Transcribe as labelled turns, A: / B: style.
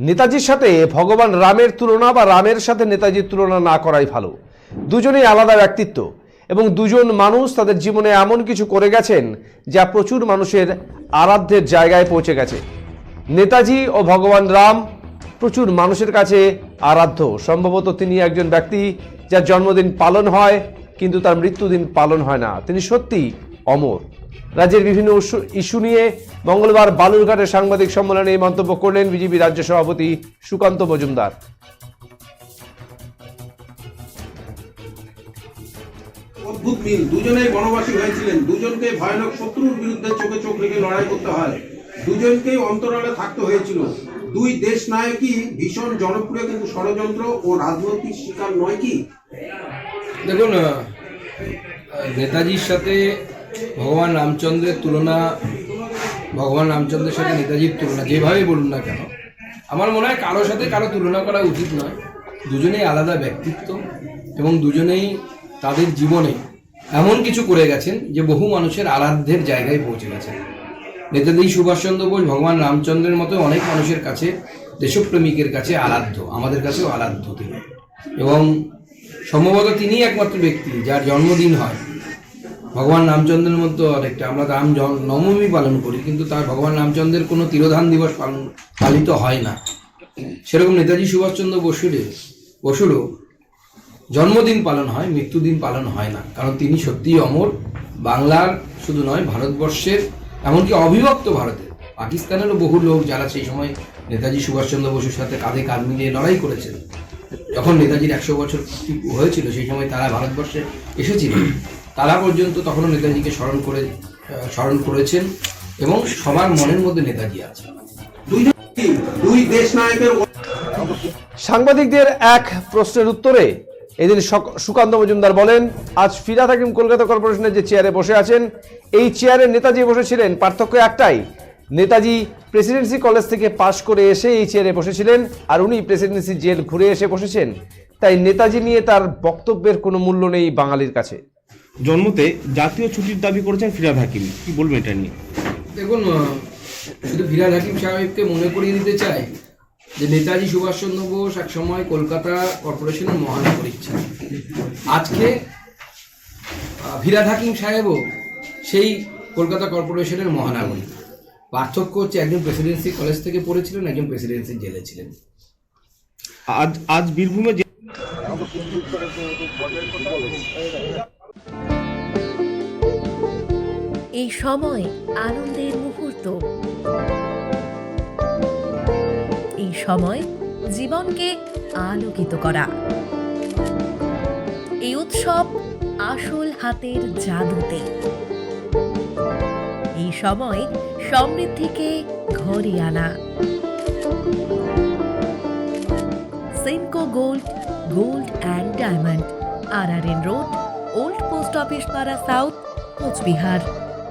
A: নেতাজির সাথে ভগবান রামের তুলনা বা রামের সাথে নেতাজির তুলনা না করাই ভালো। দুজনেই আলাদা ব্যক্তিত্ব এবং দুজন মানুষ তাদের জীবনে এমন কিছু করে গেছেন যা প্রচুর মানুষের আরাধ্যের জায়গায় পৌঁছে গেছে। নেতাজি ও ভগবান রাম প্রচুর মানুষের কাছে আরাধ্য। সম্ভবত তিনি একজন ব্যক্তি যার জন্মদিন পালন হয় কিন্তু তার মৃত্যুদিন পালন হয় না। তিনি সত্যি অমর। রাজ্যের বিভিন্ন ইস্যু নিয়ে মঙ্গলবার বালুরঘাটের সাংবাদিক সম্মেলনে এই মন্তব্য করলেন বিজেপি রাজ্য সভাপতি সুকান্ত মজুমদার।
B: অদ্ভুত মিল, দুজনেই বনবাসী হয়েছিলেন, দুজনকে ভয়ানক শত্রুর বিরুদ্ধে চোখে চোখ রেখে লড়াই করতে হয়, দুজনকেই অন্তরালে থাকতে হয়েছিল। দুই দেশ নায়কই ভীষণ জনপ্রিয়, কিন্তু ষড়যন্ত্র ও রাজনৈতিক শিকার নয় কি?
C: দেখুন, নেতাজির সাথে ভগবান রামচন্দ্রের তুলনা, ভগবান রামচন্দ্রের সাথে নেতাজির তুলনা যেভাবে বলুন না কেন, আমার মনে হয় কারোর সাথে কারো তুলনা করা উচিত নয়। দুজনেই আলাদা ব্যক্তিত্ব এবং দুজনেই তাদের জীবনে এমন কিছু করে গেছেন যে বহু মানুষের আরাধ্যের জায়গায় পৌঁছে গেছেন। নেতাজি সুভাষচন্দ্র বোস ভগবান রামচন্দ্রের মতো অনেক মানুষের কাছে, দেশপ্রেমিকের কাছে আরাধ্য, আমাদের কাছেও আরাধ্য তিনি। এবং সম্ভবত তিনিই একমাত্র ব্যক্তি যার জন্মদিন হয় ভগবান রামচন্দ্রের মতো অনেকটা। আমরা রাম নবমী পালন করি, কিন্তু তার ভগবান রামচন্দ্রের কোনো তিরোধান দিবস পালিত হয় না। সেরকম নেতাজি সুভাষচন্দ্র বসুরও জন্মদিন পালন হয়, মৃত্যুদিন পালন হয় না, কারণ তিনি সত্যিই অমর। বাংলার শুধু নয়, ভারতবর্ষের, এমনকি অবিভক্ত ভারতের, পাকিস্তানেরও বহু লোক যারা সেই সময় নেতাজি সুভাষচন্দ্র বসুর সাথে কাঁধে কাঁধ মিলিয়ে লড়াই করেছেন, যখন নেতাজির 100 বছর হয়েছিল সেই সময় তারা ভারতবর্ষে এসেছিলেন, তারা পর্যন্ত তখনও নেতাজিকে স্মরণ করেছেন এবং সবার মনের মধ্যে নেতাজি আছে।
B: দুই দেশ নায়কের
A: সাংবাদিকদের এক প্রশ্নের উত্তরে এদিন সুকান্ত মজুমদার বলেন, আজ ফিরহাদ হাকিম কলকাতা কর্পোরেশনের যে চেয়ারে বসে আছেন, এই চেয়ারে নেতাজি বসেছিলেন। পার্থক্য একটাই, নেতাজি প্রেসিডেন্সি কলেজ থেকে পাশ করে এসে এই চেয়ারে বসেছিলেন আর উনি প্রেসিডেন্সি জেল ঘুরে এসে বসেছেন। তাই নেতাজি নিয়ে তার বক্তব্যের কোনো মূল্য নেই বাঙালির কাছে।
D: জন্মতে জাতীয় ছুটির দাবি করেছেন ফিরহাদ হাকিম, কি বলবেন এটা নিয়ে?
C: দেখুন, শুধু ফিরহাদ হাকিম সাহেবকে মনে করিয়ে দিতে চাই যে নেতাজি সুভাষচন্দ্র বোস এক সময় কলকাতা কর্পোরেশনের মহানগরী ছিলেন। আজকে ফিরহাদ হাকিম সাহেবও সেই কলকাতা কর্পোরেশনের মহানগরী। পার্থক্য হচ্ছে একজন প্রেসিডেন্সি কলেজ থেকে পড়েছিলেন, একজন প্রেসিডেন্সি জেলে ছিলেন।
D: আজ বীরভূমে
E: এই সময় আনন্দের মুহূর্ত, এই সময় জীবনকে আলোকিত করা, এই উৎসব আসল হাতের জাদুতে। এই সময় সমৃদ্ধিকে ঘরে আনা। Senco gold, gold and diamond, RRN road, old post office পাড়া সাউথ, কোচবিহার।